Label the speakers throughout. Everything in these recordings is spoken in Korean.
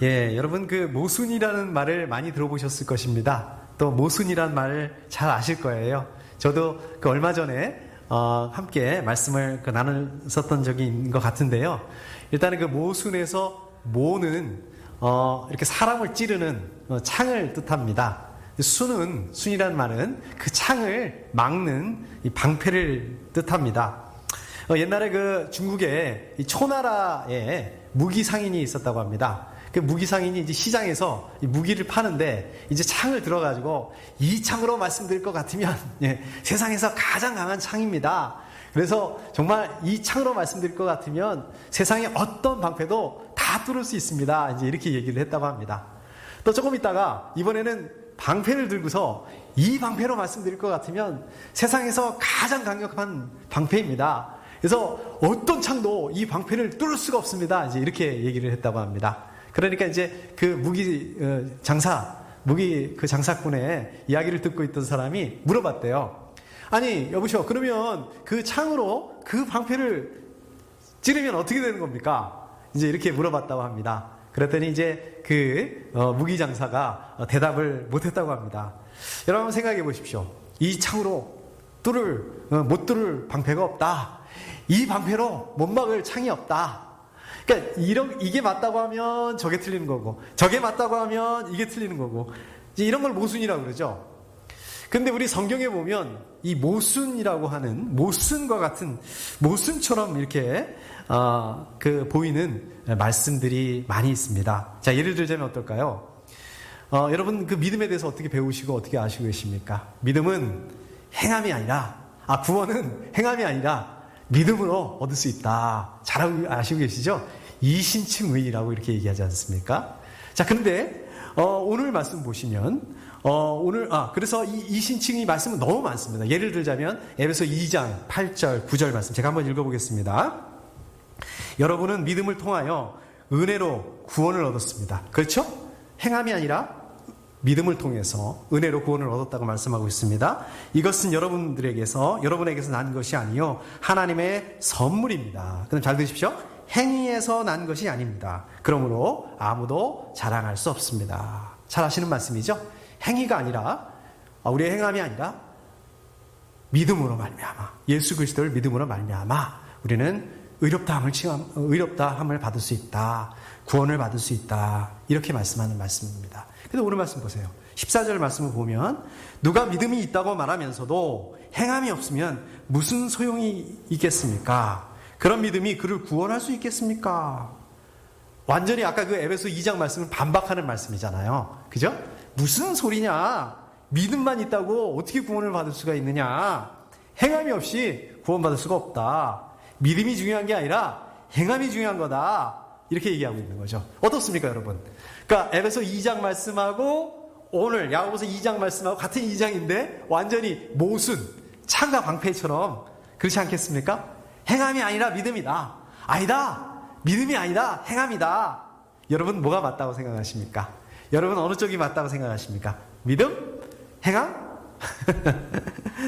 Speaker 1: 예, 여러분 그 모순이라는 말을 많이 들어보셨을 것입니다. 또 모순이라는 말을 잘 아실 거예요. 저도 그 얼마 전에 함께 말씀을 나눴었던 적이 있는 것 같은데요. 일단은 그 모순에서 모는 이렇게 사람을 찌르는 창을 뜻합니다. 순이라는 말은 그 창을 막는 이 방패를 뜻합니다. 옛날에 그 중국에 이 초나라에 무기상인이 있었다고 합니다. 그 무기상인이 이제 시장에서 이 무기를 파는데 이제 창을 들어가지고 이 창으로 말씀드릴 것 같으면 세상에서 가장 강한 창입니다. 그래서 정말 이 창으로 말씀드릴 것 같으면 세상의 어떤 방패도 다 뚫을 수 있습니다. 이제 이렇게 얘기를 했다고 합니다. 또 조금 있다가 이번에는 방패를 들고서 이 방패로 말씀드릴 것 같으면 세상에서 가장 강력한 방패입니다. 그래서 어떤 창도 이 방패를 뚫을 수가 없습니다. 이제 이렇게 얘기를 했다고 합니다. 그러니까 이제 그 무기 그 장사꾼의 이야기를 듣고 있던 사람이 물어봤대요. 아니, 여보시오. 그러면 그 창으로 그 방패를 찌르면 어떻게 되는 겁니까? 이제 이렇게 물어봤다고 합니다. 그랬더니 이제 그 무기 장사가 대답을 못했다고 합니다. 여러분 생각해 보십시오. 이 창으로 못 뚫을 방패가 없다. 이 방패로 못 막을 창이 없다. 그러니까 이게 맞다고 하면 저게 틀리는 거고, 저게 맞다고 하면 이게 틀리는 거고, 이제 이런 걸 모순이라고 그러죠. 근데 우리 성경에 보면 이 모순이라고 하는 모순과 같은 모순처럼 이렇게 보이는 말씀들이 많이 있습니다. 자, 예를 들자면 어떨까요? 여러분 그 믿음에 대해서 어떻게 배우시고 어떻게 아시고 계십니까? 믿음은 행함이 아니라, 구원은 행함이 아니라 믿음으로 얻을 수 있다. 잘 아시고 계시죠? 이신층의라고 이렇게 얘기하지 않습니까? 자, 그런데 오늘 말씀 보시면 그래서 이 이신층의 말씀은 너무 많습니다. 예를 들자면 에베소 2장 8절 9절 말씀 제가 한번 읽어보겠습니다. 여러분은 믿음을 통하여 은혜로 구원을 얻었습니다. 그렇죠? 행함이 아니라 믿음을 통해서 은혜로 구원을 얻었다고 말씀하고 있습니다. 이것은 여러분에게서 난 것이 아니요 하나님의 선물입니다. 그럼 잘 들으십시오. 행위에서 난 것이 아닙니다. 그러므로 아무도 자랑할 수 없습니다. 잘 아시는 말씀이죠? 행위가 아니라, 우리의 행함이 아니라 믿음으로 말미암아, 예수 그리스도를 믿음으로 말미암아 우리는 의롭다함을 받을 수 있다. 구원을 받을 수 있다. 이렇게 말씀하는 말씀입니다. 근데 오늘 말씀 보세요. 14절 말씀을 보면 누가 믿음이 있다고 말하면서도 행함이 없으면 무슨 소용이 있겠습니까? 그런 믿음이 그를 구원할 수 있겠습니까? 완전히 아까 그 에베소 2장 말씀은 반박하는 말씀이잖아요. 그죠? 무슨 소리냐? 믿음만 있다고 어떻게 구원을 받을 수가 있느냐? 행함이 없이 구원받을 수가 없다. 믿음이 중요한 게 아니라 행함이 중요한 거다. 이렇게 얘기하고 있는 거죠. 어떻습니까, 여러분? 그러니까 에베소 2장 말씀하고 오늘 야고보서 2장 말씀하고 같은 2장인데 완전히 모순, 창과 방패처럼 그렇지 않겠습니까? 행함이 아니라 믿음이다. 아니다. 믿음이 아니다. 행함이다. 여러분 뭐가 맞다고 생각하십니까? 여러분 어느 쪽이 맞다고 생각하십니까? 믿음? 행함?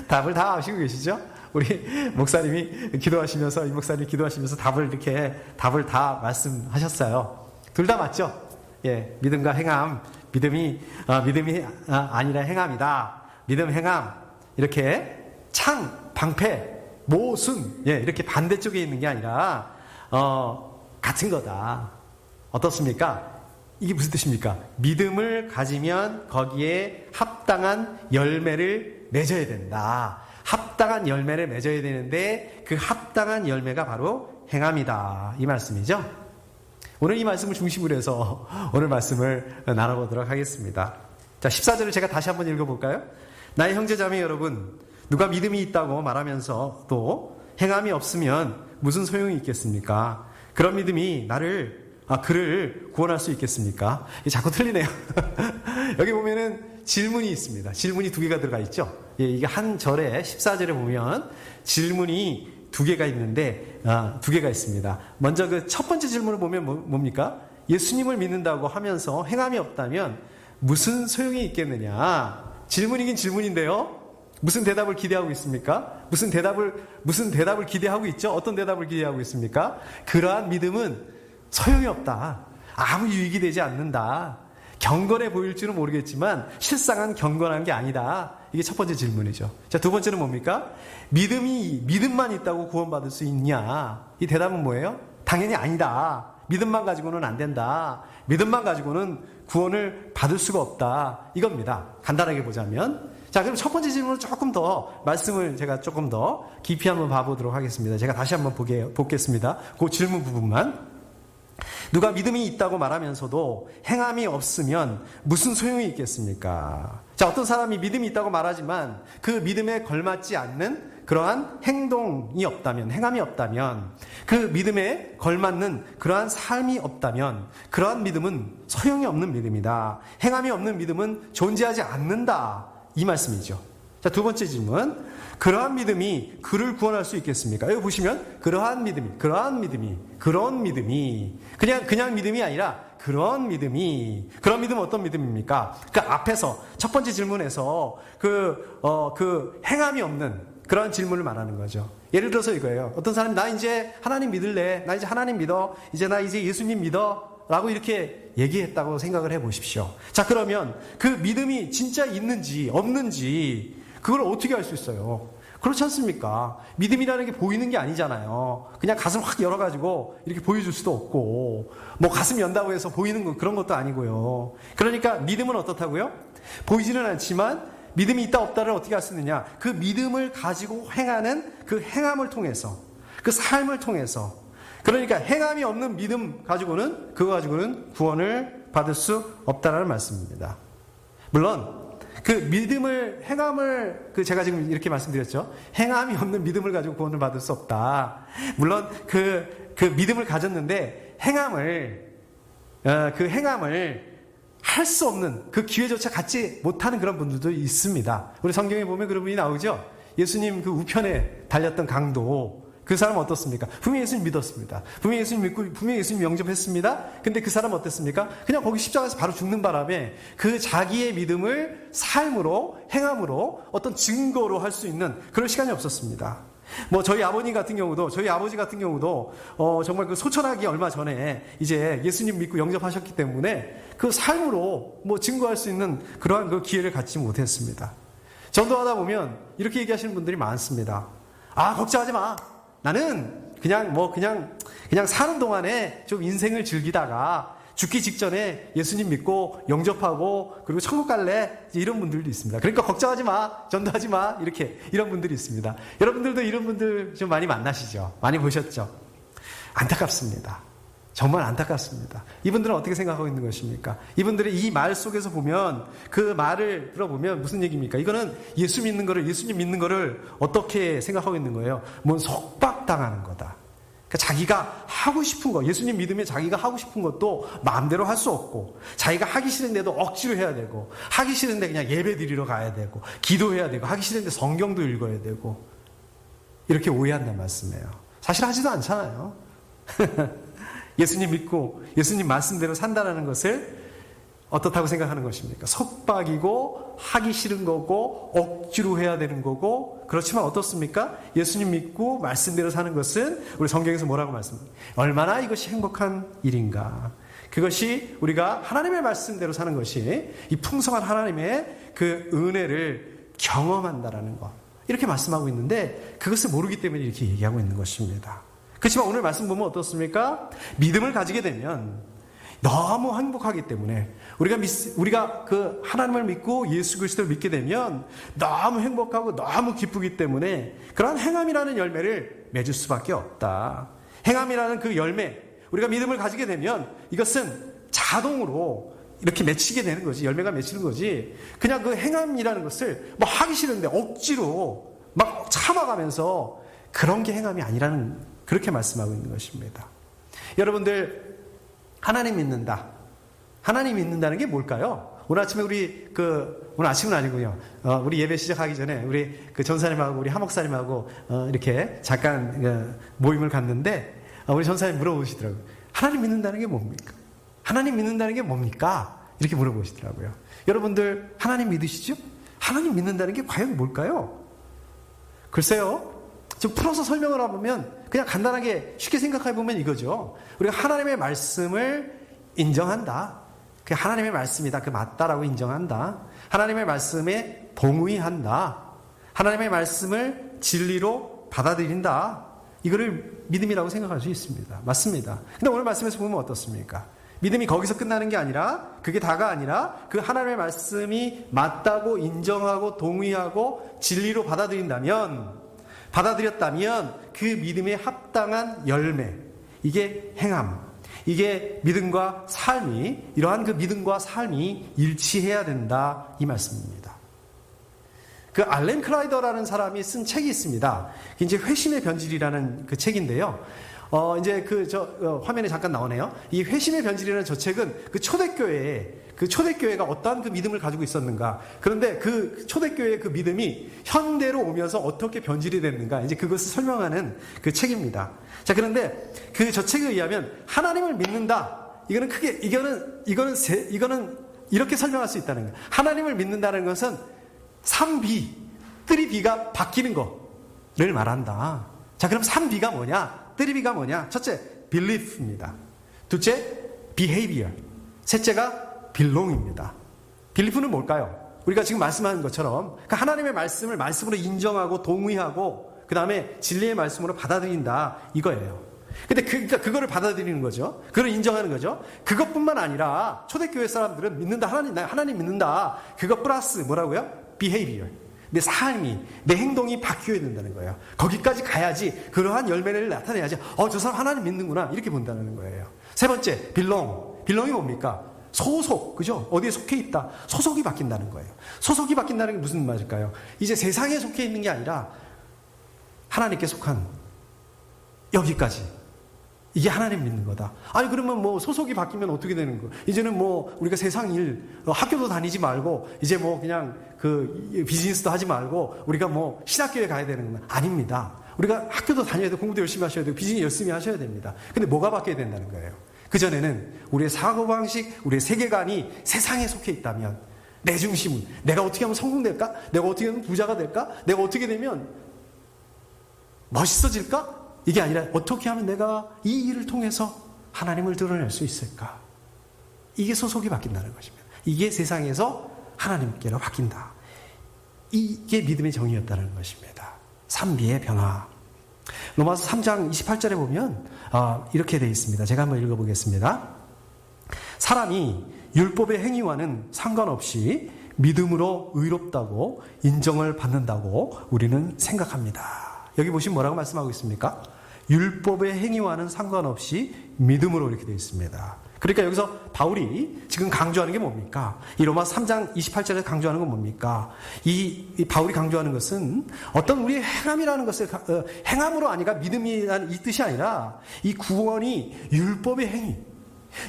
Speaker 1: 답을 다 아시고 계시죠? 우리 목사님이 기도하시면서, 이 목사님이 기도하시면서 답을 다 말씀하셨어요. 둘 다 맞죠? 예, 믿음과 행함. 믿음이 아니라 행함이다. 믿음, 행함. 이렇게 창, 방패, 모순. 예, 이렇게 반대쪽에 있는 게 아니라, 같은 거다. 어떻습니까? 이게 무슨 뜻입니까? 믿음을 가지면 거기에 합당한 열매를 맺어야 된다. 합당한 열매를 맺어야 되는데 그 합당한 열매가 바로 행함이다. 이 말씀이죠. 오늘 이 말씀을 중심으로 해서 오늘 말씀을 나눠보도록 하겠습니다. 자, 14절을 제가 다시 한번 읽어볼까요? 나의 형제자매 여러분, 누가 믿음이 있다고 말하면서 또 행함이 없으면 무슨 소용이 있겠습니까? 그런 믿음이 그를 구원할 수 있겠습니까? 자꾸 틀리네요. 여기 보면은 질문이 있습니다. 질문이 두 개가 들어가 있죠. 예, 이게 한 절에 14절에 보면 질문이 두 개가 있는데, 두 개가 있습니다. 먼저 그 첫 번째 질문을 보면 뭡니까? 예수님을 믿는다고 하면서 행함이 없다면 무슨 소용이 있겠느냐? 질문이긴 질문인데요. 무슨 대답을 기대하고 있습니까? 무슨 대답을 기대하고 있죠? 어떤 대답을 기대하고 있습니까? 그러한 믿음은 소용이 없다. 아무 유익이 되지 않는다. 경건해 보일 줄은 모르겠지만 실상은 경건한 게 아니다. 이게 첫 번째 질문이죠. 자, 두 번째는 뭡니까? 믿음만 있다고 구원받을 수 있냐? 이 대답은 뭐예요? 당연히 아니다. 믿음만 가지고는 안 된다. 믿음만 가지고는 구원을 받을 수가 없다. 이겁니다. 간단하게 보자면. 자, 그럼 첫 번째 질문은 조금 더 말씀을 제가 조금 더 깊이 한번 봐보도록 하겠습니다. 제가 다시 한번 보겠습니다. 그 질문 부분만. 누가 믿음이 있다고 말하면서도 행함이 없으면 무슨 소용이 있겠습니까? 자, 어떤 사람이 믿음이 있다고 말하지만 그 믿음에 걸맞지 않는 그러한 행동이 없다면, 행함이 없다면, 그 믿음에 걸맞는 그러한 삶이 없다면 그러한 믿음은 소용이 없는 믿음이다. 행함이 없는 믿음은 존재하지 않는다. 이 말씀이죠. 자, 두 번째 질문. 그러한 믿음이 그를 구원할 수 있겠습니까? 여기 보시면 그런 믿음이 그냥 믿음이 아니라 그런 믿음은 어떤 믿음입니까? 그 앞에서 첫 번째 질문에서 그 행함이 없는 그런 질문을 말하는 거죠. 예를 들어서 이거예요. 어떤 사람이 나 이제 하나님 믿을래. 나 이제 하나님 믿어. 나 이제 예수님 믿어. 라고 이렇게 얘기했다고 생각을 해 보십시오. 자, 그러면 그 믿음이 진짜 있는지 없는지 그걸 어떻게 알 수 있어요? 그렇지 않습니까? 믿음이라는 게 보이는 게 아니잖아요. 그냥 가슴 확 열어가지고 이렇게 보여줄 수도 없고, 뭐 가슴 연다고 해서 보이는 건 그런 것도 아니고요. 그러니까 믿음은 어떻다고요? 보이지는 않지만 믿음이 있다 없다를 어떻게 알 수 있느냐? 그 믿음을 가지고 행하는 그 행함을 통해서, 그 삶을 통해서. 그러니까 행함이 없는 믿음 가지고는 그거 가지고는 구원을 받을 수 없다라는 말씀입니다. 물론 그 믿음을, 행함을, 제가 지금 이렇게 말씀드렸죠. 행함이 없는 믿음을 가지고 구원을 받을 수 없다. 물론 그 믿음을 가졌는데 그 행함을 할 수 없는 그 기회조차 갖지 못하는 그런 분들도 있습니다. 우리 성경에 보면 그런 분이 나오죠. 예수님 그 우편에 달렸던 강도. 그 사람은 어떻습니까? 분명히 예수님 믿었습니다. 분명히 예수님 믿고, 분명히 예수님 영접했습니다. 근데 그 사람은 어땠습니까? 그냥 거기 십자가에서 바로 죽는 바람에 그 자기의 믿음을 삶으로, 행함으로 어떤 증거로 할 수 있는 그런 시간이 없었습니다. 뭐 저희 아버지 같은 경우도 정말 그 소천하기 얼마 전에 이제 예수님 믿고 영접하셨기 때문에 그 삶으로 뭐 증거할 수 있는 그러한 그 기회를 갖지 못했습니다. 전도하다 보면 이렇게 얘기하시는 분들이 많습니다. 아, 걱정하지 마. 나는 그냥 사는 동안에 좀 인생을 즐기다가 죽기 직전에 예수님 믿고 영접하고 그리고 천국 갈래? 이런 분들도 있습니다. 그러니까 걱정하지 마. 전도하지 마. 이런 분들이 있습니다. 여러분들도 이런 분들 좀 많이 만나시죠? 많이 보셨죠? 안타깝습니다. 정말 안타깝습니다. 이분들은 어떻게 생각하고 있는 것입니까? 이분들의 이 말 속에서 보면 그 말을 들어보면 무슨 얘기입니까? 이거는 예수님 믿는 거를 어떻게 생각하고 있는 거예요? 뭔 속박당하는 거다. 그러니까 자기가 하고 싶은 거, 예수님 믿으면 자기가 하고 싶은 것도 마음대로 할 수 없고, 자기가 하기 싫은데도 억지로 해야 되고, 하기 싫은데 그냥 예배 드리러 가야 되고, 기도해야 되고, 하기 싫은데 성경도 읽어야 되고, 이렇게 오해한다는 말씀이에요. 사실 하지도 않잖아요. 예수님 믿고 예수님 말씀대로 산다는 것을 어떻다고 생각하는 것입니까? 속박이고 하기 싫은 거고 억지로 해야 되는 거고, 그렇지만 어떻습니까? 예수님 믿고 말씀대로 사는 것은 우리 성경에서 뭐라고 말씀합니까? 얼마나 이것이 행복한 일인가. 그것이 우리가 하나님의 말씀대로 사는 것이 이 풍성한 하나님의 그 은혜를 경험한다라는 것, 이렇게 말씀하고 있는데 그것을 모르기 때문에 이렇게 얘기하고 있는 것입니다. 그렇지만 오늘 말씀 보면 어떻습니까? 믿음을 가지게 되면 너무 행복하기 때문에 우리가 그 하나님을 믿고 예수 그리스도를 믿게 되면 너무 행복하고 너무 기쁘기 때문에 그러한 행함이라는 열매를 맺을 수밖에 없다. 행함이라는 그 열매, 우리가 믿음을 가지게 되면 이것은 자동으로 이렇게 맺히게 되는 거지, 열매가 맺히는 거지. 그냥 그 행함이라는 것을 뭐 하기 싫은데 억지로 막 참아가면서 그런 게 행함이 아니라는, 그렇게 말씀하고 있는 것입니다. 여러분들, 하나님 믿는다. 하나님 믿는다는 게 뭘까요? 오늘 아침에 오늘 아침은 아니고요. 우리 예배 시작하기 전에 우리 그 전사님하고 우리 하목사님하고 이렇게 잠깐 모임을 갔는데 우리 전사님 물어보시더라고요. 하나님 믿는다는 게 뭡니까? 하나님 믿는다는 게 뭡니까? 이렇게 물어보시더라고요. 여러분들, 하나님 믿으시죠? 하나님 믿는다는 게 과연 뭘까요? 글쎄요. 좀 풀어서 설명을 해보면 그냥 간단하게 쉽게 생각해보면 이거죠. 우리가 하나님의 말씀을 인정한다. 그 하나님의 말씀이다. 그 맞다라고 인정한다. 하나님의 말씀에 동의한다. 하나님의 말씀을 진리로 받아들인다. 이거를 믿음이라고 생각할 수 있습니다. 맞습니다. 근데 오늘 말씀에서 보면 어떻습니까? 믿음이 거기서 끝나는 게 아니라, 그게 다가 아니라 그 하나님의 말씀이 맞다고 인정하고 동의하고 진리로 받아들였다면 그 믿음에 합당한 열매, 이게 행함, 이게 믿음과 삶이, 이러한 그 믿음과 삶이 일치해야 된다, 이 말씀입니다. 그 알렌 클라이더라는 사람이 쓴 책이 있습니다. 이제 회심의 변질이라는 그 책인데요. 이제 화면에 잠깐 나오네요. 이 회심의 변질이라는 저 책은 그 초대교회가 어떠한 그 믿음을 가지고 있었는가. 그런데 그 초대교회의 그 믿음이 현대로 오면서 어떻게 변질이 됐는가. 이제 그것을 설명하는 그 책입니다. 자, 그런데 저 책에 의하면 하나님을 믿는다. 이거는 이렇게 설명할 수 있다는 거예요. 하나님을 믿는다는 것은 3B, 3B가 바뀌는 거를 말한다. 자, 그럼 3B가 뭐냐? 3B가 뭐냐? 첫째, belief입니다. 둘째, behavior. 셋째가 belong입니다. belief는 뭘까요? 우리가 지금 말씀하는 것처럼 그러니까 하나님의 말씀을 말씀으로 인정하고 동의하고 그 다음에 진리의 말씀으로 받아들인다, 이거예요. 근데 그러니까 그거를 받아들이는 거죠. 그걸 인정하는 거죠. 그것뿐만 아니라 초대교회 사람들은 믿는다, 하나님 믿는다. 그것 플러스 뭐라고요? behavior. 내 삶이, 내 행동이 바뀌어야 된다는 거예요. 거기까지 가야지, 그러한 열매를 나타내야지, 저 사람 하나님 믿는구나, 이렇게 본다는 거예요. 세 번째, belong이 뭡니까? 소속, 그죠? 어디에 속해 있다. 소속이 바뀐다는 거예요. 소속이 바뀐다는 게 무슨 말일까요? 이제 세상에 속해 있는 게 아니라 하나님께 속한 여기까지. 이게 하나님 믿는 거다. 아니, 그러면 뭐 소속이 바뀌면 어떻게 되는 거예요? 이제는 뭐 우리가 세상 일, 학교도 다니지 말고, 이제 뭐 그냥 비즈니스도 하지 말고, 우리가 뭐 신학교에 가야 되는 건 아닙니다. 우리가 학교도 다녀야 되고, 공부도 열심히 하셔야 되고, 비즈니스 열심히 하셔야 됩니다. 근데 뭐가 바뀌어야 된다는 거예요? 그전에는 우리의 사고방식, 우리의 세계관이 세상에 속해 있다면, 내 중심은, 내가 어떻게 하면 성공될까? 내가 어떻게 하면 부자가 될까? 내가 어떻게 되면 멋있어질까? 이게 아니라 어떻게 하면 내가 이 일을 통해서 하나님을 드러낼 수 있을까? 이게 소속이 바뀐다는 것입니다. 이게 세상에서 하나님께로 바뀐다. 이게 믿음의 정의였다는 것입니다. 3B의 변화. 로마서 3장 28절에 보면 이렇게 되어 있습니다. 제가 한번 읽어보겠습니다. 사람이 율법의 행위와는 상관없이 믿음으로 의롭다고 인정을 받는다고 우리는 생각합니다. 여기 보시면 뭐라고 말씀하고 있습니까? 율법의 행위와는 상관없이 믿음으로 이렇게 되어 있습니다. 그러니까 여기서 바울이 지금 강조하는 게 뭡니까? 이 로마 3장 28절에 강조하는 건 뭡니까? 이 바울이 강조하는 것은 어떤 우리의 행함이라는 것을 행함으로 아니라 믿음이라는 이 뜻이 아니라 이 구원이 율법의 행위,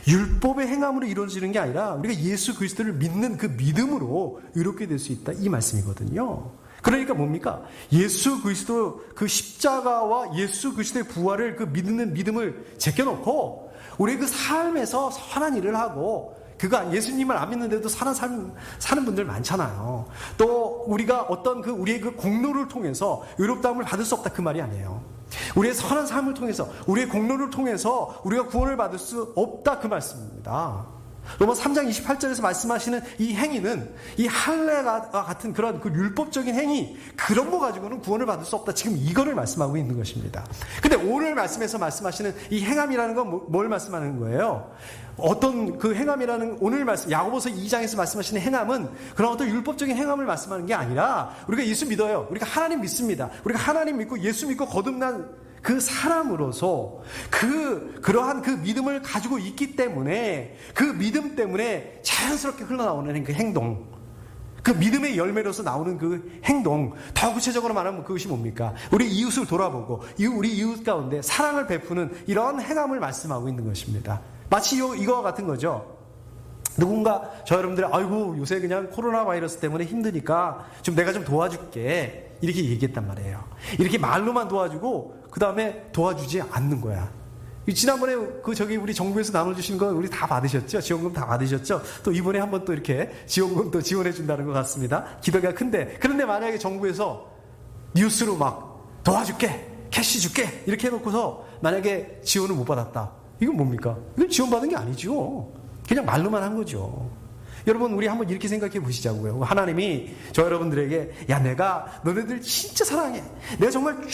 Speaker 1: 율법의 행함으로 이루어지는 게 아니라 우리가 예수 그리스도를 믿는 그 믿음으로 의롭게 될 수 있다, 이 말씀이거든요. 그러니까 뭡니까? 예수 그리스도 그 십자가와 예수 그리스도의 부활을 그 믿는 믿음을 제껴놓고 우리의 그 삶에서 선한 일을 하고, 그가 예수님을 안 믿는데도 선한 삶 사는 분들 많잖아요. 또 우리가 어떤 우리의 그 공로를 통해서 의롭다함을 받을 수 없다, 그 말이 아니에요. 우리의 선한 삶을 통해서, 우리의 공로를 통해서 우리가 구원을 받을 수 없다, 그 말씀입니다. 로마 3장 28절에서 말씀하시는 이 행위는 이 할례와 같은 그런 그 율법적인 행위, 그런 거 가지고는 구원을 받을 수 없다, 지금 이거를 말씀하고 있는 것입니다. 근데 오늘 말씀에서 말씀하시는 이 행함이라는 건 뭘 말씀하는 거예요? 어떤 그 행함이라는, 오늘 말씀 야고보서 2장에서 말씀하시는 행함은 그런 어떤 율법적인 행함을 말씀하는 게 아니라, 우리가 예수 믿어요. 우리가 하나님 믿습니다. 우리가 하나님 믿고 예수 믿고 거듭난 그 사람으로서 그러한 그 믿음을 가지고 있기 때문에, 그 믿음 때문에 자연스럽게 흘러나오는 그 행동, 그 믿음의 열매로서 나오는 그 행동, 더 구체적으로 말하면 그것이 뭡니까? 우리 이웃을 돌아보고 우리 이웃 가운데 사랑을 베푸는 이러한 행함을 말씀하고 있는 것입니다. 마치 이거와 같은 거죠. 누군가 여러분들이 아이고 요새 그냥 코로나 바이러스 때문에 힘드니까 좀 내가 좀 도와줄게, 이렇게 얘기했단 말이에요. 이렇게 말로만 도와주고 그 다음에 도와주지 않는 거야. 지난번에 우리 정부에서 나눠주신 거 우리 다 받으셨죠? 지원금 다 받으셨죠? 또 이번에 한번 또 이렇게 지원금 또 지원해 준다는 것 같습니다. 기대가 큰데, 그런데 만약에 정부에서 뉴스로 막 도와줄게, 캐시 줄게 이렇게 해놓고서 만약에 지원을 못 받았다, 이건 뭡니까? 이건 지원받은 게 아니죠. 그냥 말로만 한 거죠. 여러분, 우리 한번 이렇게 생각해 보시자고요. 하나님이 저 여러분들에게, 야, 내가 너네들 진짜 사랑해. 내가 정말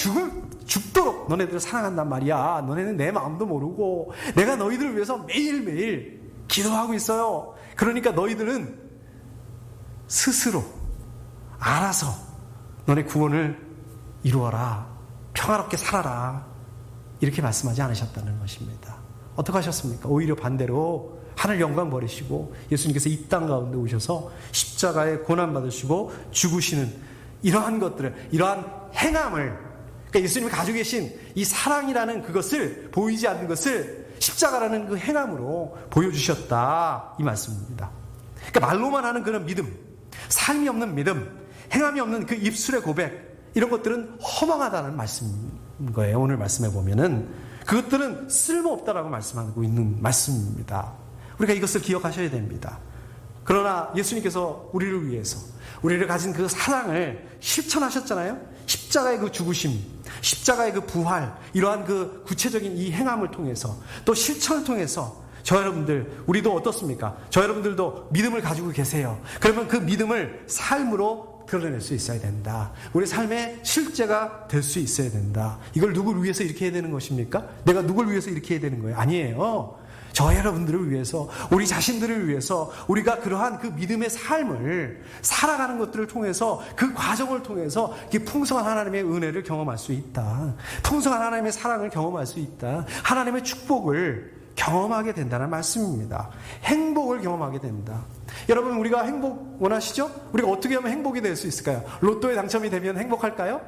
Speaker 1: 죽도록 너네들을 사랑한단 말이야. 너네는 내 마음도 모르고 내가 너희들을 위해서 매일매일 기도하고 있어요. 그러니까 너희들은 스스로 알아서 너네 구원을 이루어라. 평화롭게 살아라. 이렇게 말씀하지 않으셨다는 것입니다. 어떻게 하셨습니까? 오히려 반대로 하늘 영광 버리시고 예수님께서 이 땅 가운데 오셔서 십자가에 고난받으시고 죽으시는 이러한 것들을, 이러한 행함을, 그러니까 예수님이 가지고 계신 이 사랑이라는 그것을, 보이지 않는 것을 십자가라는 그 행함으로 보여주셨다, 이 말씀입니다. 그러니까 말로만 하는 그런 믿음, 삶이 없는 믿음, 행함이 없는 그 입술의 고백, 이런 것들은 허망하다는 말씀인 거예요. 오늘 말씀해 보면은 그것들은 쓸모없다라고 말씀하고 있는 말씀입니다. 우리가 이것을 기억하셔야 됩니다. 그러나 예수님께서 우리를 위해서, 우리를 가진 그 사랑을 실천하셨잖아요. 십자가의 그 죽으심, 십자가의 그 부활, 이러한 그 구체적인 이 행함을 통해서, 또 실천을 통해서 저 여러분들, 우리도 어떻습니까? 저 여러분들도 믿음을 가지고 계세요. 그러면 그 믿음을 삶으로 드러낼 수 있어야 된다. 우리 삶의 실제가 될 수 있어야 된다. 이걸 누구를 위해서 이렇게 해야 되는 것입니까? 내가 누굴 위해서 이렇게 해야 되는 거예요? 아니에요. 저 여러분들을 위해서, 우리 자신들을 위해서 우리가 그러한 그 믿음의 삶을 살아가는 것들을 통해서, 그 과정을 통해서 풍성한 하나님의 은혜를 경험할 수 있다. 풍성한 하나님의 사랑을 경험할 수 있다. 하나님의 축복을 경험하게 된다는 말씀입니다. 행복을 경험하게 된다. 여러분, 우리가 행복 원하시죠? 우리가 어떻게 하면 행복이 될 수 있을까요? 로또에 당첨이 되면 행복할까요?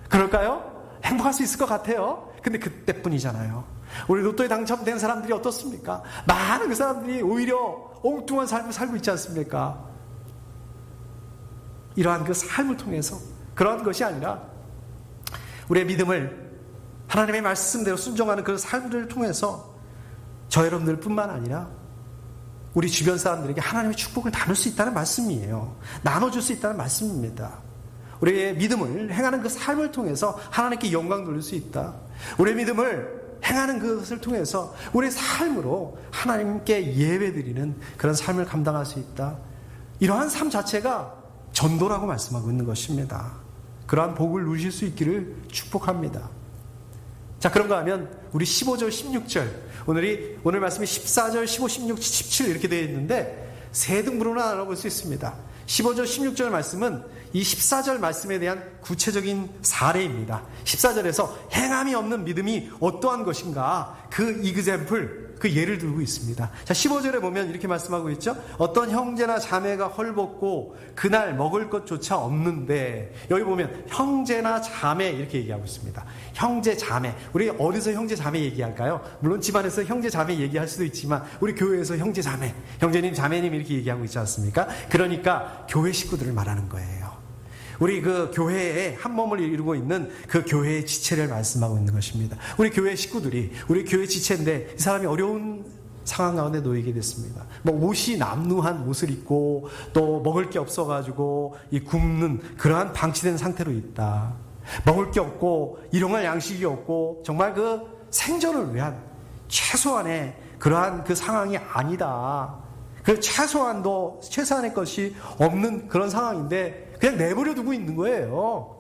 Speaker 1: 그럴까요? 행복할 수 있을 것 같아요. 근데 그때뿐이잖아요. 우리 로또에 당첨된 사람들이 어떻습니까? 많은 그 사람들이 오히려 엉뚱한 삶을 살고 있지 않습니까? 이러한 그 삶을 통해서, 그러한 것이 아니라 우리의 믿음을 하나님의 말씀대로 순종하는 그 삶을 통해서 저 여러분들 뿐만 아니라 우리 주변 사람들에게 하나님의 축복을 나눌 수 있다는 말씀이에요. 나눠줄 수 있다는 말씀입니다. 우리의 믿음을 행하는 그 삶을 통해서 하나님께 영광 돌릴 수 있다. 우리의 믿음을 행하는 것을 통해서 우리의 삶으로 하나님께 예배드리는 그런 삶을 감당할 수 있다. 이러한 삶 자체가 전도라고 말씀하고 있는 것입니다. 그러한 복을 누리실 수 있기를 축복합니다. 자, 그런가 하면 우리 15절, 16절, 오늘 말씀이 14절, 15, 16, 17 이렇게 되어 있는데 세 등분으로 나눠볼 수 있습니다. 15절, 16절 말씀은 이 14절 말씀에 대한 구체적인 사례입니다. 14절에서 행함이 없는 믿음이 어떠한 것인가, 그 이그젬플, 그 예를 들고 있습니다. 자, 15절에 보면 이렇게 말씀하고 있죠. 어떤 형제나 자매가 헐벗고 그날 먹을 것조차 없는데, 여기 보면 형제나 자매 이렇게 얘기하고 있습니다. 형제 자매, 우리 어디서 형제 자매 얘기할까요? 물론 집안에서 형제 자매 얘기할 수도 있지만 우리 교회에서 형제 자매, 형제님 자매님 이렇게 얘기하고 있지 않습니까? 그러니까 교회 식구들을 말하는 거예요. 우리 그 교회에 한 몸을 이루고 있는 그 교회의 지체를 말씀하고 있는 것입니다. 우리 교회 식구들이 우리 교회 지체인데 이 사람이 어려운 상황 가운데 놓이게 됐습니다. 뭐 옷이 남루한 옷을 입고 또 먹을 게 없어가지고 이 굶는 그러한 방치된 상태로 있다. 먹을 게 없고 일용할 양식이 없고 정말 그 생존을 위한 최소한의 그러한 그 상황이 아니다. 그 최소한의 것이 없는 그런 상황인데 그냥 내버려 두고 있는 거예요.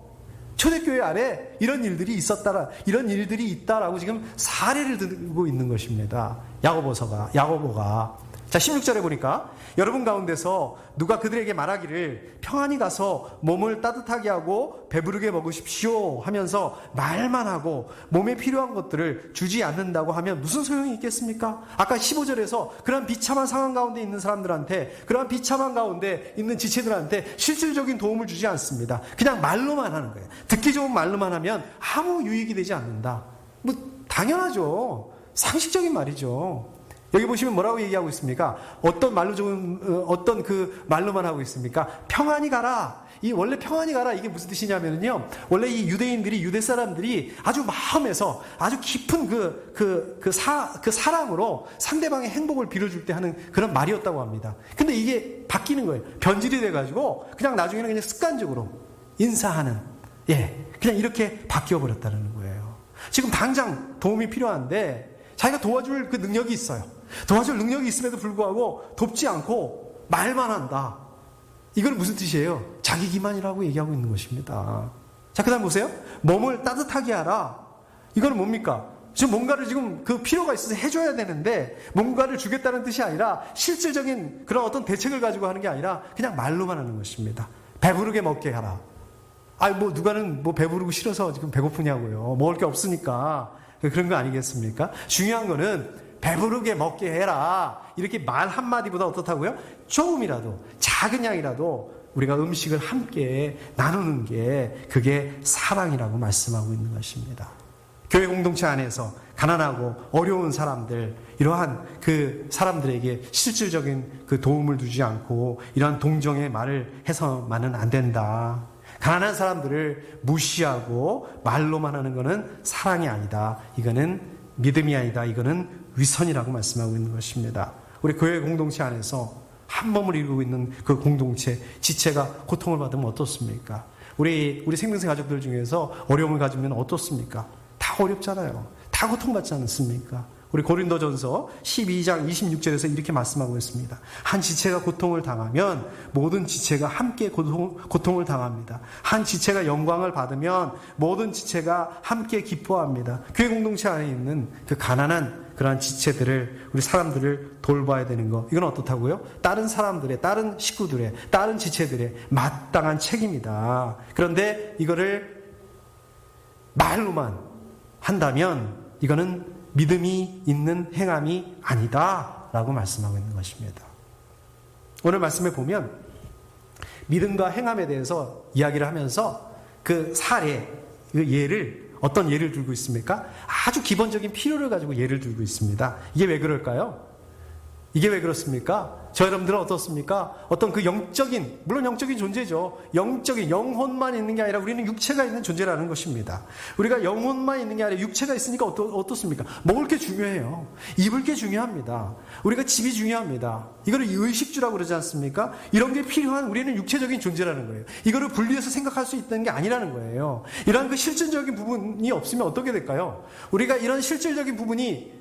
Speaker 1: 초대교회 안에 이런 일들이 있었다라, 이런 일들이 있다라고 지금 사례를 들고 있는 것입니다. 야고보가. 자, 16절에 보니까 여러분 가운데서 누가 그들에게 말하기를 평안히 가서 몸을 따뜻하게 하고 배부르게 먹으십시오 하면서 말만 하고 몸에 필요한 것들을 주지 않는다고 하면 무슨 소용이 있겠습니까? 아까 15절에서 그런 비참한 상황 가운데 있는 사람들한테, 그런 비참한 가운데 있는 지체들한테 실질적인 도움을 주지 않습니다. 그냥 말로만 하는 거예요. 듣기 좋은 말로만 하면 아무 유익이 되지 않는다. 뭐 당연하죠. 상식적인 말이죠. 여기 보시면 뭐라고 얘기하고 있습니까? 어떤 그 말로만 하고 있습니까? 평안히 가라. 이 원래 평안히 가라 이게 무슨 뜻이냐면요. 원래 이 유대 사람들이 아주 마음에서 아주 깊은 그 사랑으로 상대방의 행복을 빌어줄 때 하는 그런 말이었다고 합니다. 근데 이게 바뀌는 거예요. 변질이 돼가지고 그냥 나중에는 그냥 습관적으로 인사하는, 그냥 이렇게 바뀌어버렸다는 거예요. 지금 당장 도움이 필요한데 자기가 도와줄 그 능력이 있어요. 도와줄 능력이 있음에도 불구하고 돕지 않고 말만 한다. 이건 무슨 뜻이에요? 자기 기만이라고 얘기하고 있는 것입니다. 자, 그 다음 보세요. 몸을 따뜻하게 하라. 이거는 뭡니까? 지금 뭔가를 지금 그 필요가 있어서 해줘야 되는데 뭔가를 주겠다는 뜻이 아니라 실질적인 그런 어떤 대책을 가지고 하는 게 아니라 그냥 말로만 하는 것입니다. 배부르게 먹게 하라. 누가는 배부르고 싫어서 지금 배고프냐고요. 먹을 게 없으니까. 그런 거 아니겠습니까? 중요한 거는 배부르게 먹게 해라. 이렇게 말 한마디보다 어떻다고요? 조금이라도, 작은 양이라도 우리가 음식을 함께 나누는 게 그게 사랑이라고 말씀하고 있는 것입니다. 교회 공동체 안에서 가난하고 어려운 사람들, 이러한 그 사람들에게 실질적인 그 도움을 주지 않고 이러한 동정의 말을 해서만은 안 된다. 가난한 사람들을 무시하고 말로만 하는 것은 사랑이 아니다. 이거는 믿음이 아니다. 이거는 위선이라고 말씀하고 있는 것입니다. 우리 교회 공동체 안에서 한 몸을 이루고 있는 그 공동체, 지체가 고통을 받으면 어떻습니까? 우리 생명체 가족들 중에서 어려움을 가지면 어떻습니까? 다 어렵잖아요. 다 고통받지 않습니까? 우리 고린도전서 12장 26절에서 이렇게 말씀하고 있습니다. 한 지체가 고통을 당하면 모든 지체가 함께 고통을 당합니다. 한 지체가 영광을 받으면 모든 지체가 함께 기뻐합니다. 교회 공동체 안에 있는 그 가난한 그러한 지체들을, 우리 사람들을 돌봐야 되는 거, 이건 어떻다고요? 다른 사람들의, 다른 식구들의, 다른 지체들의 마땅한 책임이다. 그런데 이거를 말로만 한다면 이거는 믿음이 있는 행함이 아니다 라고 말씀하고 있는 것입니다. 오늘 말씀에 보면 믿음과 행함에 대해서 이야기를 하면서 그 사례, 그 예를, 어떤 예를 들고 있습니까? 아주 기본적인 필요를 가지고 예를 들고 있습니다. 이게 왜 그럴까요? 이게 왜 그렇습니까? 저 여러분들은 어떻습니까? 어떤 그 영적인, 물론 영적인 존재죠. 영적인, 영혼만 있는 게 아니라 우리는 육체가 있는 존재라는 것입니다. 우리가 영혼만 있는 게 아니라 육체가 있으니까 어떻습니까? 먹을 게 중요해요. 입을 게 중요합니다. 우리가 집이 중요합니다. 이거를 의식주라고 그러지 않습니까? 이런 게 필요한 우리는 육체적인 존재라는 거예요. 이거를 분리해서 생각할 수 있다는 게 아니라는 거예요. 이런 그 실질적인 부분이 없으면 어떻게 될까요? 우리가 이런 실질적인 부분이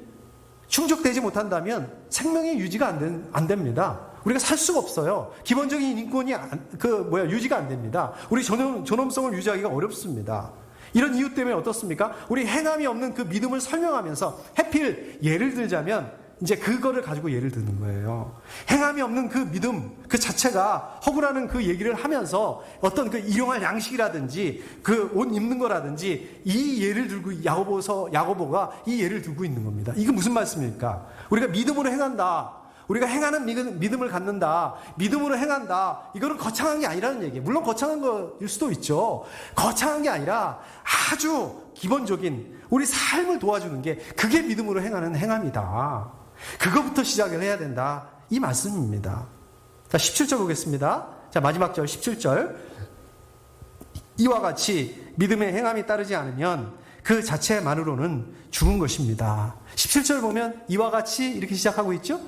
Speaker 1: 충족되지 못한다면 생명이 유지가 안 됩니다. 우리가 살 수가 없어요. 기본적인 인권이 유지가 안 됩니다. 우리 존엄성을 유지하기가 어렵습니다. 이런 이유 때문에 어떻습니까? 우리 행함이 없는 그 믿음을 설명하면서 해필 예를 들자면 이제 그거를 가지고 예를 드는 거예요. 행함이 없는 그 믿음 그 자체가 허구라는 그 얘기를 하면서 어떤 그 일용할 양식이라든지 그 옷 입는 거라든지 이 예를 들고 야고보가 이 예를 들고 있는 겁니다. 이게 무슨 말씀입니까? 우리가 믿음으로 행한다. 우리가 행하는 믿음을 갖는다. 믿음으로 행한다. 이거는 거창한 게 아니라는 얘기예요. 물론 거창한 거일 수도 있죠. 거창한 게 아니라 아주 기본적인 우리 삶을 도와주는 게 그게 믿음으로 행하는 행함이다. 그거부터 시작을 해야 된다. 이 말씀입니다. 자, 17절 보겠습니다. 자, 마지막 절 17절. 이와 같이 믿음의 행함이 따르지 않으면 그 자체만으로는 죽은 것입니다. 17절 보면 이와 같이 이렇게 시작하고 있죠?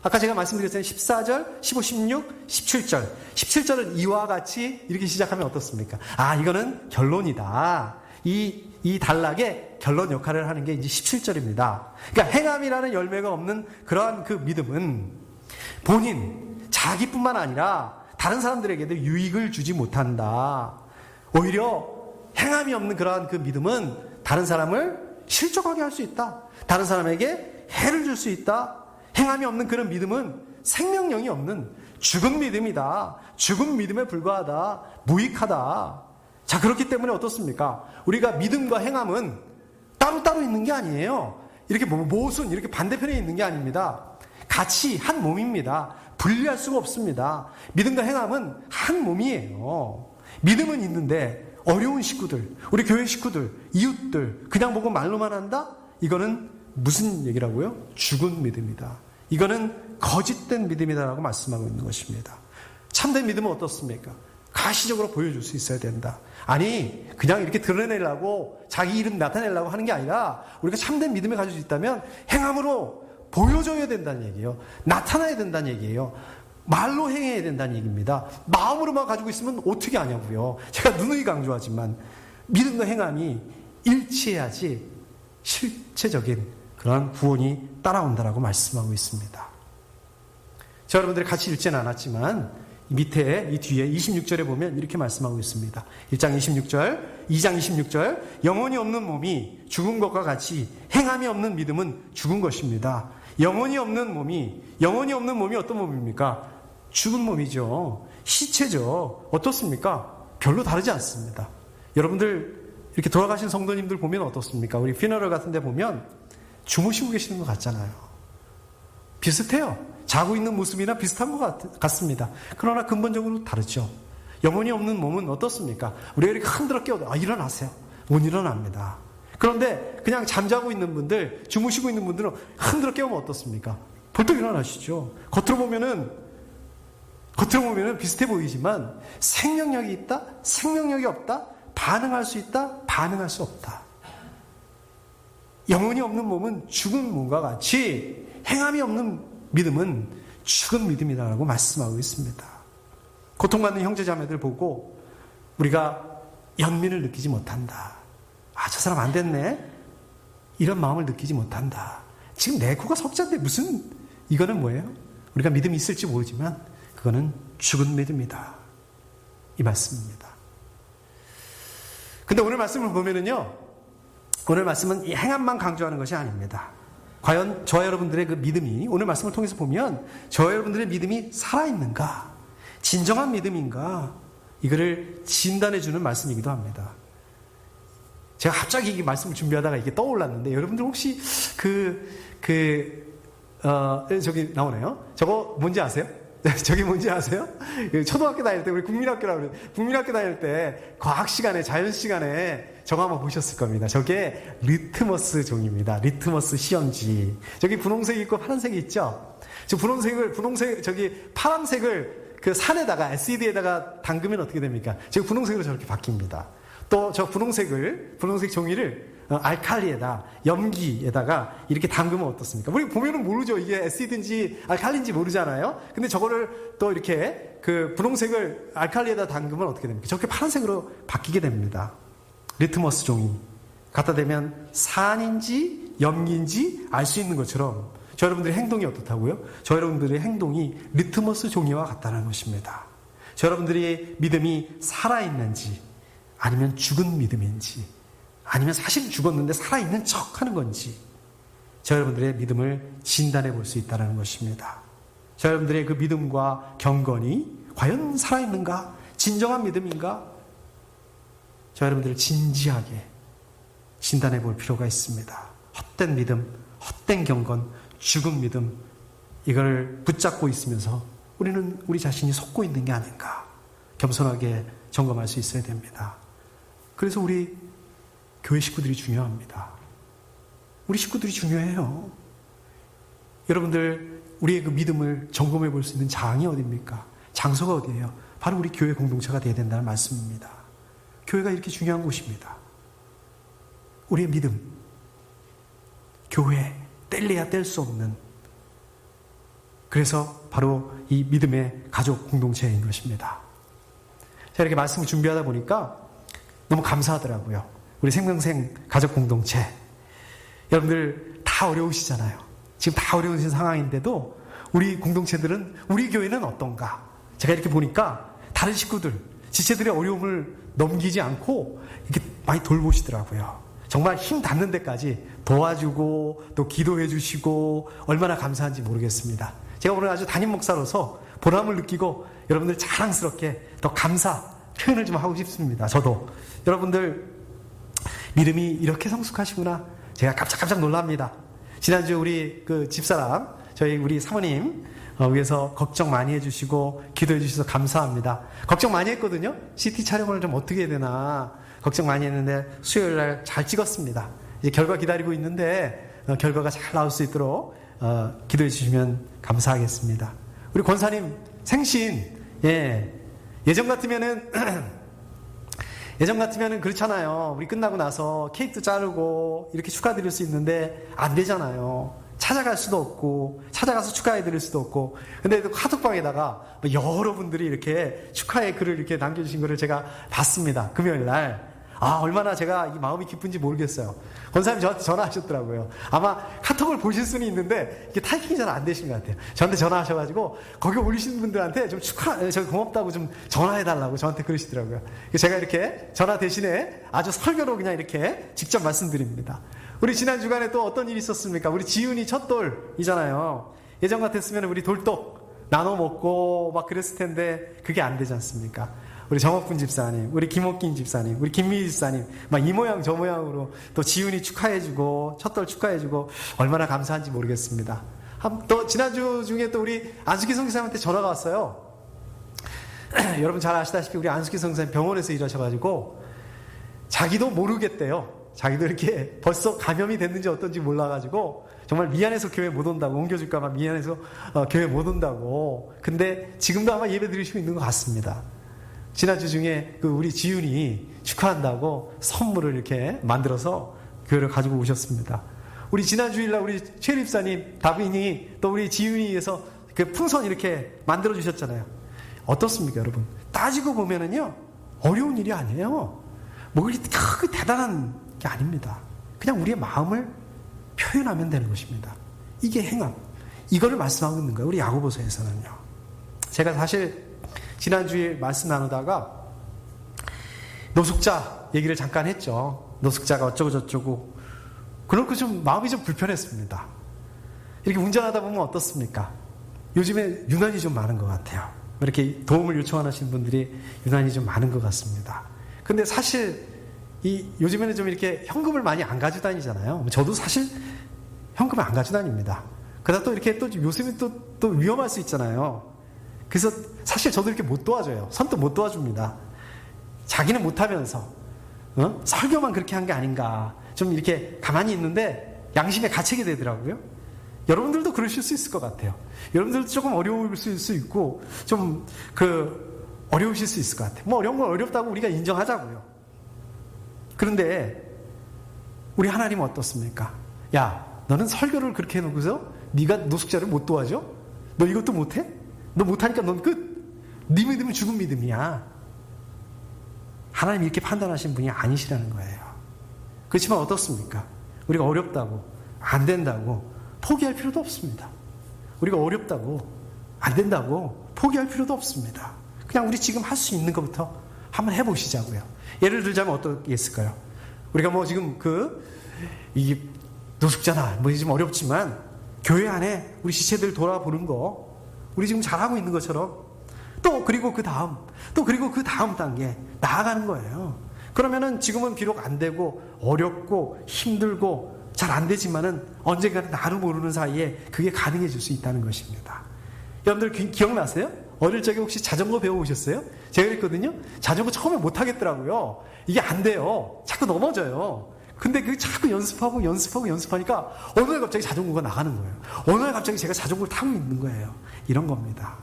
Speaker 1: 아까 제가 말씀드렸잖아요. 14절, 15, 16, 17절. 17절은 이와 같이 이렇게 시작하면 어떻습니까? 이거는 결론이다. 이 단락의 결론 역할을 하는 게 이제 17절입니다. 그러니까 행함이라는 열매가 없는 그러한 그 믿음은 자기뿐만 아니라 다른 사람들에게도 유익을 주지 못한다. 오히려 행함이 없는 그러한 그 믿음은 다른 사람을 실족하게 할 수 있다. 다른 사람에게 해를 줄 수 있다. 행함이 없는 그런 믿음은 생명력이 없는 죽은 믿음이다. 죽은 믿음에 불과하다. 무익하다. 자, 그렇기 때문에 어떻습니까? 우리가 믿음과 행함은 따로따로 있는 게 아니에요. 이렇게 모순, 이렇게 반대편에 있는 게 아닙니다. 같이 한 몸입니다. 분리할 수가 없습니다. 믿음과 행함은 한 몸이에요. 믿음은 있는데 어려운 식구들, 우리 교회 식구들, 이웃들 그냥 보고 말로만 한다? 이거는 무슨 얘기라고요? 죽은 믿음이다. 이거는 거짓된 믿음이다라고 말씀하고 있는 것입니다. 참된 믿음은 어떻습니까? 가시적으로 보여줄 수 있어야 된다. 아니, 그냥 이렇게 드러내려고 자기 이름 나타내려고 하는 게 아니라 우리가 참된 믿음을 가질 수 있다면 행함으로 보여줘야 된다는 얘기예요. 나타나야 된다는 얘기예요. 말로 행해야 된다는 얘기입니다. 마음으로만 가지고 있으면 어떻게 하냐고요. 제가 누누이 강조하지만 믿음과 행함이 일치해야지 실체적인 그러한 구원이 따라온다라고 말씀하고 있습니다. 자, 여러분들이 같이 읽지는 않았지만 밑에 이 뒤에 26절에 보면 이렇게 말씀하고 있습니다. 1장 26절, 2장 26절, 영혼이 없는 몸이 죽은 것과 같이 행함이 없는 믿음은 죽은 것입니다. 영혼이 없는 몸이 어떤 몸입니까? 죽은 몸이죠. 시체죠. 어떻습니까? 별로 다르지 않습니다. 여러분들 이렇게 돌아가신 성도님들 보면 어떻습니까? 우리 피너럴 같은 데 보면 주무시고 계시는 것 같잖아요. 비슷해요. 자고 있는 모습이나 비슷한 것 같습니다. 그러나 근본적으로 다르죠. 영혼이 없는 몸은 어떻습니까? 우리가 이렇게 흔들어 깨워도 일어나세요. 못 일어납니다. 그런데 그냥 잠자고 있는 분들, 주무시고 있는 분들은 흔들어 깨우면 어떻습니까? 벌떡 일어나시죠. 겉으로 보면은 비슷해 보이지만 생명력이 있다, 생명력이 없다, 반응할 수 있다, 반응할 수 없다. 영혼이 없는 몸은 죽은 몸과 같이 행함이 없는 믿음은 죽은 믿음이라고 말씀하고 있습니다. 고통받는 형제자매들 보고 우리가 연민을 느끼지 못한다. 저 사람 안 됐네. 이런 마음을 느끼지 못한다. 지금 내 코가 석자인데 이거는 뭐예요? 우리가 믿음이 있을지 모르지만 그거는 죽은 믿음이다. 이 말씀입니다. 근데 오늘 말씀을 보면은요, 오늘 말씀은 이 행함만 강조하는 것이 아닙니다. 과연 저와 여러분들의 그 믿음이, 오늘 말씀을 통해서 보면 저와 여러분들의 믿음이 살아있는가, 진정한 믿음인가, 이거를 진단해주는 말씀이기도 합니다. 제가 갑자기 이 말씀을 준비하다가 이게 떠올랐는데, 여러분들 혹시 저기 나오네요. 저거 뭔지 아세요? 저게 뭔지 아세요? 초등학교 다닐 때, 우리 국민학교 다닐 때 과학 시간에, 자연 시간에 저거 한번 보셨을 겁니다. 저게 리트머스 종입니다. 리트머스 시험지. 저기 분홍색이 있고 파란색이 있죠? 저기 파란색을 그 산에다가, 에시드에다가 담그면 어떻게 됩니까? 저기 분홍색으로 저렇게 바뀝니다. 또 저 분홍색 종이를 알칼리에다, 염기에다가 이렇게 담그면 어떻습니까? 우리 보면은 모르죠. 이게 에시드인지 알칼리인지 모르잖아요. 근데 저거를 또 이렇게 그 분홍색을 알칼리에다 담그면 어떻게 됩니까? 저렇게 파란색으로 바뀌게 됩니다. 리트머스 종이. 갖다 대면 산인지 염기인지 알 수 있는 것처럼 저 여러분들의 행동이 어떻다고요? 저 여러분들의 행동이 리트머스 종이와 같다는 것입니다. 저 여러분들의 믿음이 살아있는지, 아니면 죽은 믿음인지, 아니면 사실 죽었는데 살아있는 척 하는 건지, 저 여러분들의 믿음을 진단해 볼 수 있다는 것입니다. 저 여러분들의 그 믿음과 경건이 과연 살아있는가? 진정한 믿음인가? 저 여러분들을 진지하게 진단해 볼 필요가 있습니다. 헛된 믿음, 헛된 경건, 죽은 믿음, 이걸 붙잡고 있으면서 우리는 우리 자신이 속고 있는 게 아닌가 겸손하게 점검할 수 있어야 됩니다. 그래서 우리 교회 식구들이 중요합니다. 우리 식구들이 중요해요. 여러분들, 우리의 그 믿음을 점검해 볼 수 있는 장이 어디입니까? 장소가 어디예요? 바로 우리 교회 공동체가 되어야 된다는 말씀입니다. 교회가 이렇게 중요한 곳입니다. 우리의 믿음, 교회, 뗄래야 뗄 수 없는, 그래서 바로 이 믿음의 가족 공동체인 것입니다. 자, 이렇게 말씀을 준비하다 보니까 너무 감사하더라고요. 우리 생명생 가족 공동체. 여러분들 다 어려우시잖아요. 지금 다 어려우신 상황인데도 우리 공동체들은, 우리 교회는 어떤가? 제가 이렇게 보니까 다른 식구들, 지체들의 어려움을 넘기지 않고 이렇게 많이 돌보시더라고요. 정말 힘 닿는 데까지 도와주고 또 기도해 주시고 얼마나 감사한지 모르겠습니다. 제가 오늘 아주 담임 목사로서 보람을 느끼고 여러분들 자랑스럽게 더 감사 표현을 좀 하고 싶습니다. 저도 여러분들 믿음이 이렇게 성숙하시구나, 제가 깜짝깜짝 놀랍니다. 지난주 우리 그 집사람, 우리 사모님 위해서 걱정 많이 해주시고 기도해 주셔서 감사합니다. 걱정 많이 했거든요. CT 촬영을 좀 어떻게 해야 되나 걱정 많이 했는데 수요일 날 잘 찍었습니다. 이제 결과 기다리고 있는데 결과가 잘 나올 수 있도록 기도해 주시면 감사하겠습니다. 우리 권사님 생신, 예전 같으면은 그렇잖아요. 우리 끝나고 나서 케이크도 자르고 이렇게 축하드릴 수 있는데 안 되잖아요. 찾아갈 수도 없고, 찾아가서 축하해드릴 수도 없고. 근데 카톡방에다가 여러분들이 이렇게 축하의 글을 이렇게 남겨주신 거를 제가 봤습니다. 금요일 날. 얼마나 제가 이 마음이 기쁜지 모르겠어요. 권사님 저한테 전화하셨더라고요. 아마 카톡을 보실 수는 있는데 이게 타이핑이 잘 안 되신 것 같아요. 저한테 전화하셔가지고 거기 올리시는 분들한테 좀 저 고맙다고 좀 전화해달라고 저한테 그러시더라고요. 제가 이렇게 전화 대신에 아주 설교로 그냥 이렇게 직접 말씀드립니다. 우리 지난 주간에 또 어떤 일이 있었습니까? 우리 지훈이 첫 돌이잖아요. 예전 같았으면 우리 돌떡 나눠 먹고 막 그랬을 텐데 그게 안 되지 않습니까? 우리 정옥분 집사님, 우리 김옥긴 집사님, 우리 김미희 집사님 막 이 모양 저 모양으로 또 지훈이 축하해주고 첫돌 축하해주고 얼마나 감사한지 모르겠습니다. 또 지난주 중에 또 우리 안수기 성사님한테 전화가 왔어요. 여러분 잘 아시다시피 우리 안수기 성사님 병원에서 일하셔가지고 자기도 모르겠대요. 자기도 이렇게 벌써 감염이 됐는지 어떤지 몰라가지고 정말 미안해서 교회 못 온다고, 옮겨줄까봐 미안해서 교회 못 온다고. 근데 지금도 아마 예배 드리시고 있는 것 같습니다. 지난주 중에 그 우리 지훈이 축하한다고 선물을 이렇게 만들어서 교회를 가지고 오셨습니다. 우리 지난 주일날 우리 최 집사님, 다빈이 또 우리 지훈이 위해서 그 풍선 이렇게 만들어 주셨잖아요. 어떻습니까, 여러분? 따지고 보면은요, 어려운 일이 아니에요. 뭐 크게 대단한 게 아닙니다. 그냥 우리의 마음을 표현하면 되는 것입니다. 이게 행함. 이거를 말씀하고 있는 거예요. 우리 야고보서에서는요. 제가 사실 지난주에 말씀 나누다가 노숙자 얘기를 잠깐 했죠. 노숙자가 어쩌고 저쩌고. 그렇고 좀 마음이 좀 불편했습니다. 이렇게 운전하다 보면 어떻습니까? 요즘에 유난히 좀 많은 것 같아요. 이렇게 도움을 요청하시는 분들이 유난히 좀 많은 것 같습니다. 근데 사실 요즘에는 좀 이렇게 현금을 많이 안 가지고 다니잖아요. 저도 사실 현금을 안 가지고 다닙니다. 그러다 또 이렇게 또 요즘에 또 위험할 수 있잖아요. 그래서 사실 저도 이렇게 못 도와줘요. 선뜻 못 도와줍니다. 자기는 못하면서 설교만 그렇게 한 게 아닌가. 좀 이렇게 가만히 있는데 양심에 갇히게 되더라고요. 여러분들도 그러실 수 있을 것 같아요. 여러분들도 조금 어려울 수 있고 좀 어려우실 수 있을 것 같아요. 뭐 어려운 건 어렵다고 우리가 인정하자고요. 그런데 우리 하나님은 어떻습니까? 야, 너는 설교를 그렇게 해놓고서 네가 노숙자를 못 도와줘? 너 이것도 못해? 너 못하니까 넌 끝. 네 믿음은 죽은 믿음이야. 하나님이 이렇게 판단하신 분이 아니시라는 거예요. 그렇지만 어떻습니까? 우리가 어렵다고 안 된다고 포기할 필요도 없습니다. 우리가 어렵다고 안 된다고 포기할 필요도 없습니다. 그냥 우리 지금 할 수 있는 것부터 한번 해보시자고요. 예를 들자면 어떤 게 있을까요? 우리가 뭐 지금 이 노숙자나 뭐 좀 어렵지만 교회 안에 우리 지체들 돌아보는 거 우리 지금 잘하고 있는 것처럼 그리고 그 다음 단계 나아가는 거예요. 그러면은 지금은 비록 안 되고 어렵고 힘들고 잘 안 되지만은 언젠가는 나도 모르는 사이에 그게 가능해질 수 있다는 것입니다. 여러분들 기억나세요? 어릴 적에 혹시 자전거 배워보셨어요? 제가 그랬거든요. 자전거 처음에 못 하겠더라고요. 이게 안 돼요. 자꾸 넘어져요. 근데 자꾸 연습하니까 어느 날 갑자기 자전거가 나가는 거예요. 어느 날 갑자기 제가 자전거를 타고 있는 거예요. 이런 겁니다.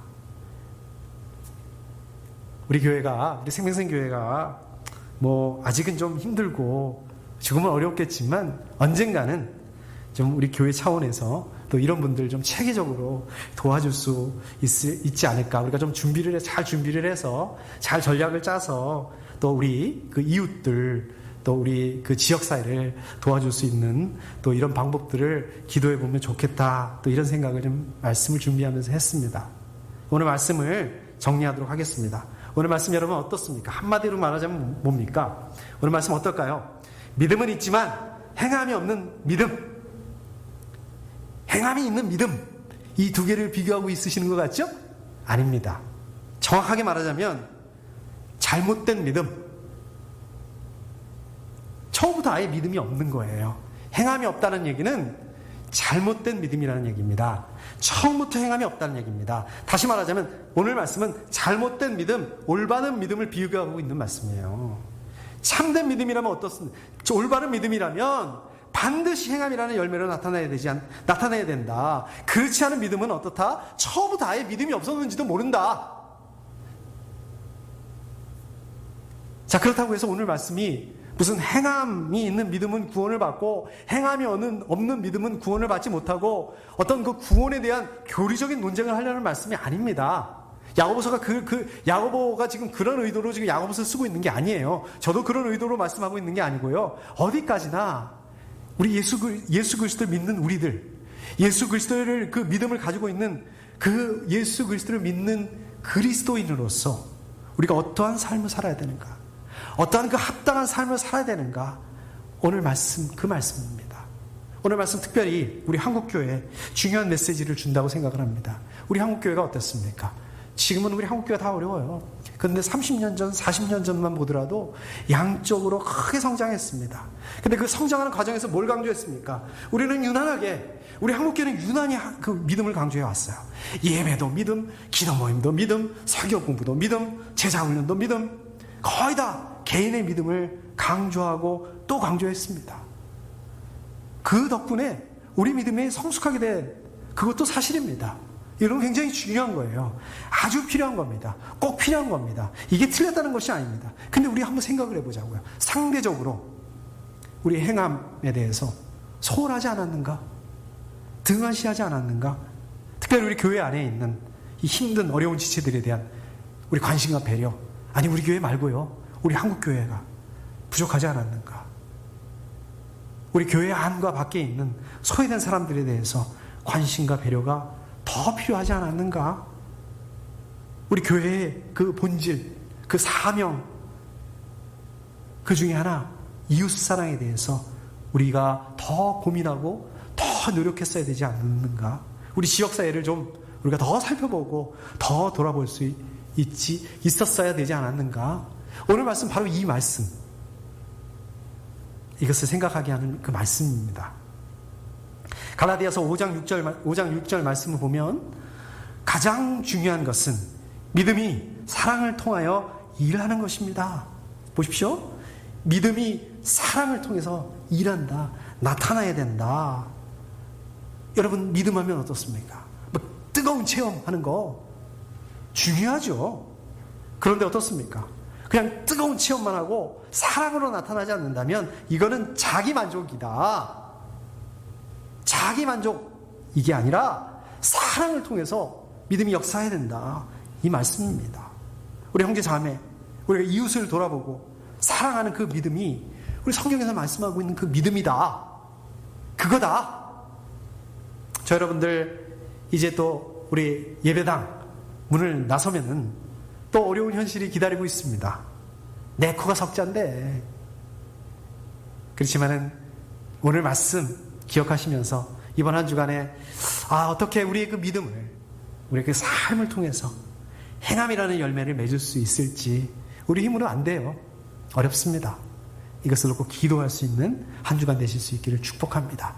Speaker 1: 우리 생명생 교회가 뭐 아직은 좀 힘들고 지금은 어렵겠지만 언젠가는 좀 우리 교회 차원에서 또 이런 분들 좀 체계적으로 도와줄 수 있지 않을까. 우리가 좀 잘 준비를 해서 잘 전략을 짜서 또 우리 이웃들 또 우리 지역사회를 도와줄 수 있는 또 이런 방법들을 기도해 보면 좋겠다. 또 이런 생각을 말씀을 준비하면서 했습니다. 오늘 말씀을 정리하도록 하겠습니다. 오늘 말씀 여러분 어떻습니까? 한마디로 말하자면 뭡니까? 오늘 말씀 어떨까요? 믿음은 있지만 행함이 없는 믿음. 행함이 있는 믿음. 이 두 개를 비교하고 있으시는 것 같죠? 아닙니다. 정확하게 말하자면 잘못된 믿음. 처음부터 아예 믿음이 없는 거예요. 행함이 없다는 얘기는 잘못된 믿음이라는 얘기입니다. 처음부터 행함이 없다는 얘기입니다. 다시 말하자면 오늘 말씀은 잘못된 믿음, 올바른 믿음을 비교하고 있는 말씀이에요. 참된 믿음이라면 어떻습니까? 올바른 믿음이라면 반드시 행함이라는 열매로 나타나야 된다. 그렇지 않은 믿음은 어떻다? 처음부터 아예 믿음이 없었는지도 모른다. 자, 그렇다고 해서 오늘 말씀이 무슨 행함이 있는 믿음은 구원을 받고 행함이 없는 믿음은 구원을 받지 못하고 어떤 그 구원에 대한 교리적인 논쟁을 하려는 말씀이 아닙니다. 야고보서가 야고보가 지금 그런 의도로 지금 야고보서를 쓰고 있는 게 아니에요. 저도 그런 의도로 말씀하고 있는 게 아니고요. 어디까지나 우리 예수 그리스도를 믿는 우리들, 예수 그리스도를 그 믿음을 가지고 있는 그 예수 그리스도를 믿는 그리스도인으로서 우리가 어떠한 삶을 살아야 되는가, 어떠한 그 합당한 삶을 살아야 되는가, 오늘 말씀 그 말씀입니다. 오늘 말씀 특별히 우리 한국교회에 중요한 메시지를 준다고 생각을 합니다. 우리 한국교회가 어떻습니까? 지금은 우리 한국교회가 다 어려워요. 그런데 30년 전, 40년 전만 보더라도 양적으로 크게 성장했습니다. 근데 그 성장하는 과정에서 뭘 강조했습니까? 우리는 유난하게, 우리 한국교회는 유난히 그 믿음을 강조해 왔어요. 예배도 믿음, 기도 모임도 믿음, 설교 공부도 믿음, 제자훈련도 믿음, 거의 다 개인의 믿음을 강조하고 또 강조했습니다. 그 덕분에 우리 믿음이 성숙하게 된 그것도 사실입니다. 이런 굉장히 중요한 거예요. 아주 필요한 겁니다. 꼭 필요한 겁니다. 이게 틀렸다는 것이 아닙니다. 근데 우리 한번 생각을 해보자고요. 상대적으로 우리 행함에 대해서 소홀하지 않았는가? 등한시하지 않았는가? 특별히 우리 교회 안에 있는 이 힘든 어려운 지체들에 대한 우리 관심과 배려, 아니 우리 교회 말고요, 우리 한국교회가 부족하지 않았는가? 우리 교회 안과 밖에 있는 소외된 사람들에 대해서 관심과 배려가 더 필요하지 않았는가? 우리 교회의 그 본질, 그 사명, 그 중에 하나, 이웃사랑에 대해서 우리가 더 고민하고 더 노력했어야 되지 않는가? 우리 지역사회를 좀 우리가 더 살펴보고 더 돌아볼 수 있었어야 되지 않았는가? 오늘 말씀 바로 이 말씀, 이것을 생각하게 하는 그 말씀입니다. 갈라디아서 5장 6절 말씀을 보면 가장 중요한 것은 믿음이 사랑을 통하여 일하는 것입니다. 보십시오. 믿음이 사랑을 통해서 일한다. 나타나야 된다. 여러분 믿음하면 어떻습니까? 뜨거운 체험하는 거 중요하죠. 그런데 어떻습니까? 그냥 뜨거운 체험만 하고 사랑으로 나타나지 않는다면 이거는 자기 만족이다. 자기 만족, 이게 아니라 사랑을 통해서 믿음이 역사해야 된다. 이 말씀입니다. 우리 형제 자매, 우리가 이웃을 돌아보고 사랑하는 그 믿음이 우리 성경에서 말씀하고 있는 그 믿음이다. 그거다. 저 여러분들 이제 또 우리 예배당 문을 나서면은 또 어려운 현실이 기다리고 있습니다. 내 코가 석자인데. 그렇지만은 오늘 말씀 기억하시면서 이번 한 주간에 어떻게 우리의 그 믿음을, 우리의 그 삶을 통해서 행함이라는 열매를 맺을 수 있을지 우리 힘으로 안 돼요. 어렵습니다. 이것을 놓고 기도할 수 있는 한 주간 되실 수 있기를 축복합니다.